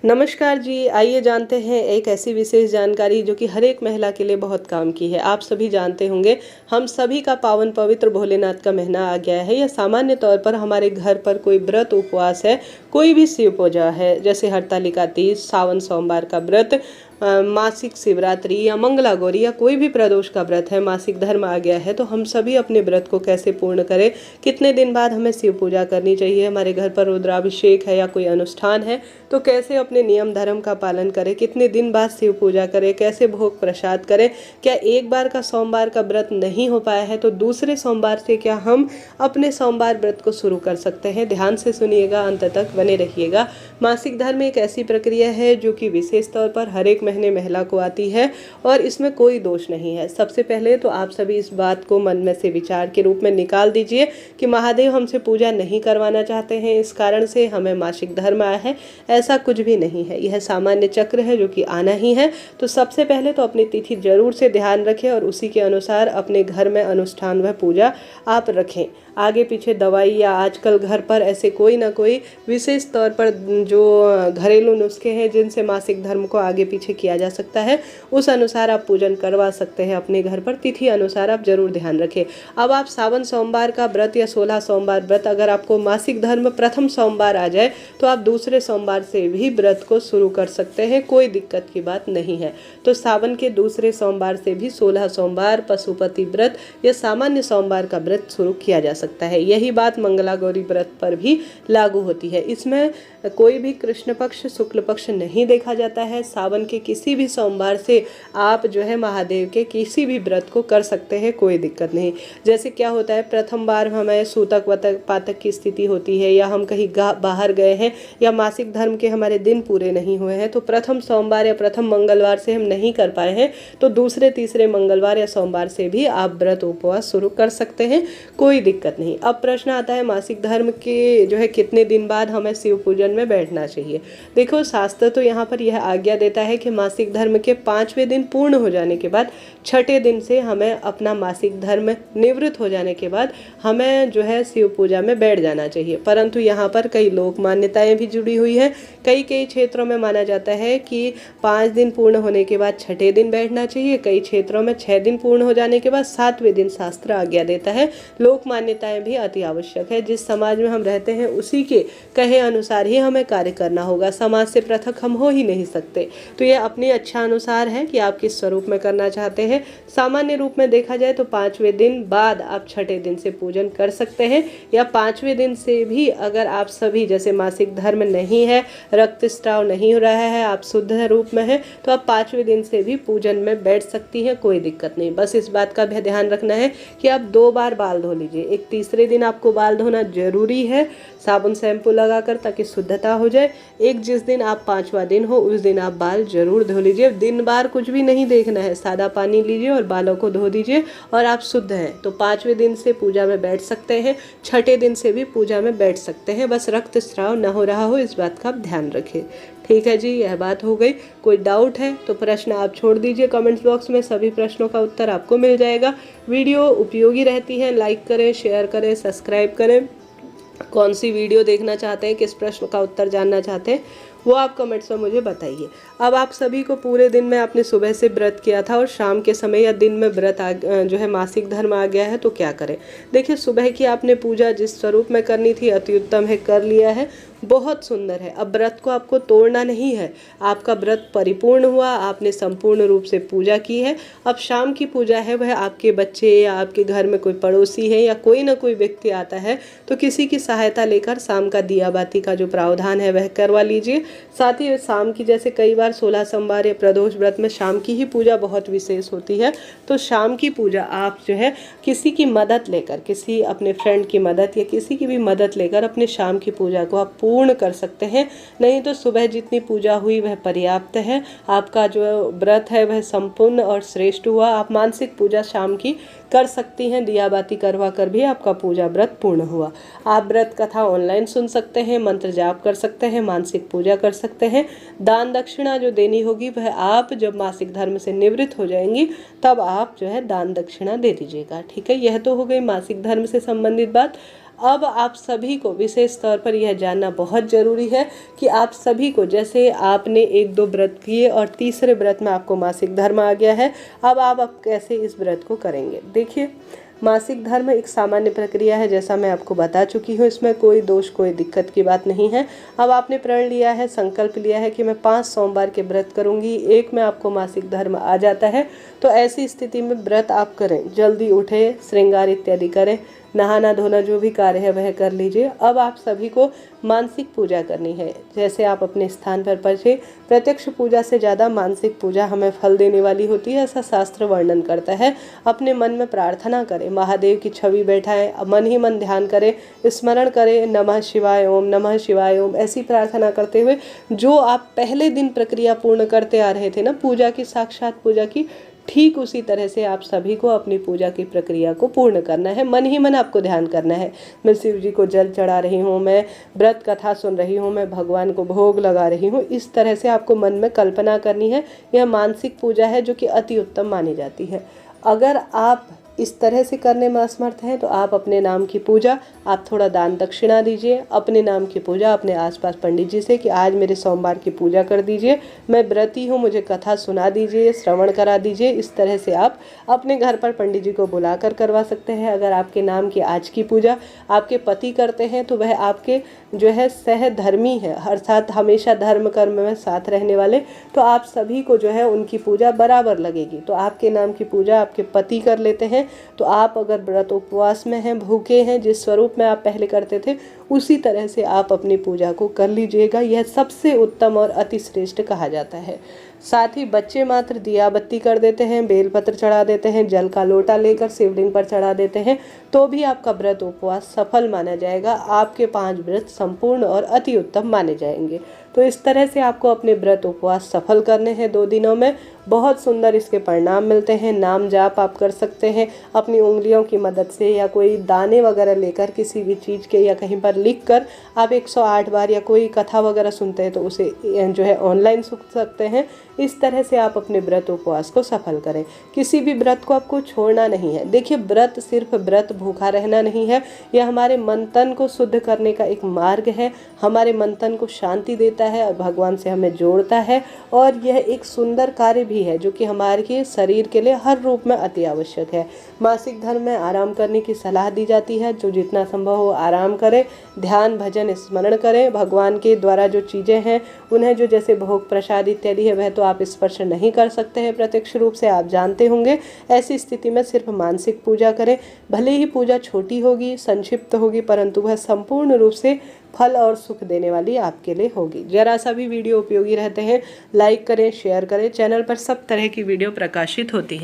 नमस्कार जी, आइए जानते हैं एक ऐसी विशेष जानकारी जो कि हर एक महिला के लिए बहुत काम की है। आप सभी जानते होंगे, हम सभी का पावन पवित्र भोलेनाथ का महीना आ गया है। या सामान्य तौर पर हमारे घर पर कोई व्रत उपवास है, कोई भी शिव पूजा है, जैसे हरतालिका तीज, सावन सोमवार का व्रत, मासिक शिवरात्रि या मंगला गौरी या कोई भी प्रदोष का व्रत है, मासिक धर्म आ गया है, तो हम सभी अपने व्रत को कैसे पूर्ण करें, कितने दिन बाद हमें शिव पूजा करनी चाहिए, हमारे घर पर रुद्राभिषेक है या कोई अनुष्ठान है तो कैसे अपने नियम धर्म का पालन करें, कितने दिन बाद शिव पूजा करें, कैसे भोग प्रसाद करें, क्या एक बार का सोमवार का व्रत नहीं हो पाया है तो दूसरे सोमवार से क्या हम अपने सोमवार व्रत को शुरू कर सकते हैं। ध्यान से सुनिएगा, अंत तक बने रहिएगा। मासिक धर्म एक ऐसी प्रक्रिया है जो कि विशेष तौर पर हर एक महीने महिला को आती है और इसमें कोई दोष नहीं है। सबसे पहले तो आप सभी इस बात को मन में से विचार के रूप में निकाल दीजिए कि महादेव हमसे पूजा नहीं करवाना चाहते हैं, इस कारण से हमें मासिक धर्म आया है। ऐसा कुछ भी नहीं है, यह सामान्य चक्र है जो कि आना ही है। तो सबसे पहले तो अपनी तिथि जरूर से ध्यान रखें और उसी के अनुसार अपने घर में अनुष्ठान व पूजा आप रखें। आगे पीछे दवाई या आजकल घर पर ऐसे कोई ना कोई विशेष तौर पर जो घरेलू नुस्खे हैं जिनसे मासिक धर्म को आगे पीछे किया जा सकता है, उस अनुसार आप पूजन करवा सकते हैं अपने घर पर। तिथि अनुसार आप जरूर ध्यान रखें। अब आप सावन सोमवार का व्रत या 16 सोमवार व्रत, अगर आपको मासिक धर्म प्रथम सोमवार आ जाए तो आप दूसरे सोमवार से भी व्रत को शुरू कर सकते हैं, कोई दिक्कत की बात नहीं है। तो सावन के दूसरे सोमवार से भी 16 सोमवार, पशुपति व्रत या सामान्य सोमवार का व्रत शुरू किया जा सकता है। यही बात मंगला गौरी व्रत पर भी लागू होती है। इसमें कोई भी कृष्ण पक्ष शुक्ल पक्ष नहीं देखा जाता है। सावन के किसी भी सोमवार से आप जो है महादेव के किसी भी व्रत को कर सकते हैं, कोई दिक्कत नहीं। जैसे क्या होता है, प्रथम बार हमें सूतक पातक की स्थिति होती है या हम कहीं बाहर गए हैं या मासिक धर्म के हमारे दिन पूरे नहीं हुए हैं, तो प्रथम सोमवार या प्रथम मंगलवार से हम नहीं कर पाए हैं तो दूसरे तीसरे मंगलवार या सोमवार से भी आप व्रत उपवास शुरू कर सकते हैं, कोई दिक्कत नहीं। अब प्रश्न आता है मासिक धर्म के जो है कितने दिन बाद हमें शिव पूजन में बैठना चाहिए। देखो, शास्त्र तो यहाँ पर यह आज्ञा देता है कि मासिक धर्म के 5वें दिन पूर्ण हो जाने के बाद, छठे दिन से हमें अपना मासिक धर्म निवृत्त हो जाने के बाद हमें जो है शिव पूजा में बैठ जाना चाहिए। परंतु यहाँ पर कई लोक मान्यताएं भी जुड़ी हुई है। कई क्षेत्रों में माना जाता है कि 5 दिन पूर्ण होने के बाद छठे दिन बैठना चाहिए, कई क्षेत्रों में 6 दिन पूर्ण हो जाने के बाद 7वें दिन शास्त्र आज्ञा देता है। लोक मान्यताएं भी अति आवश्यक है। जिस समाज में हम रहते हैं उसी के कहे अनुसार ही हमें कार्य करना होगा, समाज से पृथक हम हो ही नहीं सकते। तो यह अपनी अच्छा अनुसार है कि आप किस स्वरूप में करना चाहते हैं। सामान्य रूप में देखा जाए तो 5वें दिन बाद आप छठे दिन से पूजन कर सकते हैं, या 5वें दिन से भी अगर आप सभी जैसे मासिक धर्म नहीं है, रक्तस्राव नहीं हो रहा है, आप शुद्ध रूप में हैं, तो आप 5वें दिन से भी पूजन में बैठ सकती हैं, कोई दिक्कत नहीं। बस इस बात का भी ध्यान रखना है कि आप 2 बार बाल धो लीजिए। एक तीसरे दिन आपको बाल धोना जरूरी है साबुन शैम्पू लगाकर, ताकि शुद्धता हो जाए। एक जिस दिन आप 5वां दिन हो उस दिन आप बाल जरूर धो लीजिए। दिन बार कुछ भी नहीं देखना है, सादा पानी लीजिए और बालों को धो दीजिए और आप शुद्ध हैं। तो 5वें दिन से पूजा में बैठ सकते हैं, छठे दिन से भी पूजा में बैठ सकते हैं। बस रक्तस्राव न हो रहा हो, इस बात का ध्यान रखें। ठीक है जी, यह बात हो गई। कोई डाउट है तो प्रश्न आप छोड़ दीजिए कमेंट्स बॉक्स में, सभी प्रश्नों का उत्तर आपको मिल जाएगा। वीडियो उपयोगी रहती है, लाइक करें, शेयर करें, सब्सक्राइब करें। कौन सी वीडियो देखना चाहते हैं, किस प्रश्न का उत्तर जानना चाहते हैं, वो आप कमेंट्स में मुझे बताइए। अब आप सभी को पूरे दिन में आपने सुबह से व्रत किया था और शाम के समय या दिन में व्रत जो है मासिक धर्म आ गया है, तो क्या करें। देखिए, सुबह की आपने पूजा जिस स्वरूप में करनी थी अति उत्तम है, कर लिया है, बहुत सुंदर है। अब व्रत को आपको तोड़ना नहीं है, आपका व्रत परिपूर्ण हुआ, आपने संपूर्ण रूप से पूजा की है। अब शाम की पूजा है वह आपके बच्चे या आपके घर में कोई पड़ोसी है या कोई ना कोई व्यक्ति आता है तो किसी की सहायता लेकर शाम का दिया बाती का जो प्रावधान है वह करवा लीजिए। साथ ही शाम की, जैसे कई बार 16 सोमवार या प्रदोष व्रत में शाम की ही पूजा बहुत विशेष होती है, तो शाम की पूजा आप जो है किसी की मदद लेकर, किसी अपने फ्रेंड की मदद या किसी की भी मदद लेकर अपने शाम की पूजा को आप पूर्ण कर सकते हैं। नहीं तो सुबह जितनी पूजा हुई वह पर्याप्त है, आपका जो व्रत है वह संपूर्ण और श्रेष्ठ हुआ। आप मानसिक पूजा शाम की कर सकती हैं, दिया बाती करवा कर भी आपका पूजा व्रत पूर्ण हुआ। आप व्रत कथा ऑनलाइन सुन सकते हैं, मंत्र जाप कर सकते हैं, मानसिक पूजा कर सकते हैं। दान दक्षिणा जो देनी होगी वह आप जब मासिक धर्म से निवृत्त हो जाएंगी तब आप जो है दान दक्षिणा दे दीजिएगा। ठीक है, यह तो हो गई मासिक धर्म से संबंधित बात। अब आप सभी को विशेष तौर पर यह जानना बहुत ज़रूरी है कि आप सभी को, जैसे आपने 1-2 व्रत किए और तीसरे व्रत में आपको मासिक धर्म आ गया है, अब कैसे इस व्रत को करेंगे। देखिए, मासिक धर्म एक सामान्य प्रक्रिया है, जैसा मैं आपको बता चुकी हूँ। इसमें कोई दोष, कोई दिक्कत की बात नहीं है। अब आपने प्रण लिया है, संकल्प लिया है कि मैं 5 सोमवार के व्रत करूँगी, एक में आपको मासिक धर्म आ जाता है, तो ऐसी स्थिति में व्रत आप करें। जल्दी उठे, श्रृंगार इत्यादि करें, नहाना धोना जो भी कार्य है वह कर लीजिए। अब आप सभी को मानसिक पूजा करनी है। जैसे आप अपने स्थान पर पहुँचे, प्रत्यक्ष पूजा से ज़्यादा मानसिक पूजा हमें फल देने वाली होती है, ऐसा शास्त्र वर्णन करता है। अपने मन में प्रार्थना करें, महादेव की छवि बैठाएं, मन ही मन ध्यान करें, स्मरण करें, नमः शिवाय ओम, नमः शिवाय ओम, ऐसी प्रार्थना करते हुए जो आप पहले दिन प्रक्रिया पूर्ण करते आ रहे थे ना पूजा की, साक्षात पूजा की, ठीक उसी तरह से आप सभी को अपनी पूजा की प्रक्रिया को पूर्ण करना है। मन ही मन आपको ध्यान करना है, मैं शिव जी को जल चढ़ा रही हूँ, मैं व्रत कथा सुन रही हूँ, मैं भगवान को भोग लगा रही हूँ। इस तरह से आपको मन में कल्पना करनी है। यह मानसिक पूजा है जो कि अति उत्तम मानी जाती है। अगर आप इस तरह से करने में असमर्थ हैं तो आप अपने नाम की पूजा, आप थोड़ा दान दक्षिणा दीजिए। अपने नाम की पूजा अपने आसपास पंडित जी से कि आज मेरे सोमवार की पूजा कर दीजिए, मैं व्रती हूँ, मुझे कथा सुना दीजिए, श्रवण करा दीजिए। इस तरह से आप अपने घर पर पंडित जी को बुलाकर करवा सकते हैं। अगर आपके नाम की आज की पूजा आपके पति करते हैं तो वह आपके जो है सहधर्मी है, अर्थात हमेशा धर्म कर्म में साथ रहने वाले, तो आप सभी को जो है उनकी पूजा बराबर लगेगी। तो आपके नाम की पूजा आपके पति कर लेते हैं, तो आप अगर व्रत उपवास में हैं, भूखे हैं, जिस स्वरूप में आप पहले करते थे उसी तरह से आप अपनी पूजा को कर लीजिएगा। यह सबसे उत्तम और अति श्रेष्ठ कहा जाता है। साथ ही बच्चे मात्र दिया बत्ती कर देते हैं, बेलपत्र चढ़ा देते हैं, जल का लोटा लेकर शिवलिंग पर चढ़ा देते हैं, तो भी आपका व्रत उपवास सफल माना जाएगा। आपके 5 व्रत संपूर्ण और अति उत्तम माने जाएंगे। तो इस तरह से आपको अपने व्रत उपवास सफल करने हैं 2 दिनों में। बहुत सुंदर इसके परिणाम मिलते हैं। नाम जाप आप कर सकते हैं अपनी उंगलियों की मदद से, या कोई दाने वगैरह लेकर किसी भी चीज़ के, या कहीं पर लिख कर आप 108 बार, या कोई कथा वगैरह सुनते हैं तो उसे जो है ऑनलाइन सुन सकते हैं। इस तरह से आप अपने व्रत उपवास को सफल करें। किसी भी व्रत को आपको छोड़ना नहीं है। देखिए, व्रत सिर्फ व्रत भूखा रहना नहीं है, यह हमारे मन तन को शुद्ध करने का एक मार्ग है। हमारे मन तन को शांति देता है और भगवान से हमें जोड़ता है, और यह एक सुंदर कार्य भी है जो कि हमारे शरीर के लिए हर रूप में अति आवश्यक है। मासिक धर्म में आराम करने की सलाह दी जाती है। जो जितना संभव हो आराम करें, ध्यान भजन स्मरण करें। भगवान के द्वारा जो चीज़ें हैं उन्हें, जो जैसे भोग प्रसाद इत्यादि है, वह तो आप स्पर्श नहीं कर सकते हैं प्रत्यक्ष रूप से, आप जानते होंगे। ऐसी स्थिति में सिर्फ मानसिक पूजा करें। भले ही पूजा छोटी होगी, संक्षिप्त होगी, परंतु वह संपूर्ण रूप से फल और सुख देने वाली आपके लिए होगी। जरा सा भी वीडियो उपयोगी रहते हैं लाइक करें, शेयर करें। चैनल पर सब तरह की वीडियो प्रकाशित होती है।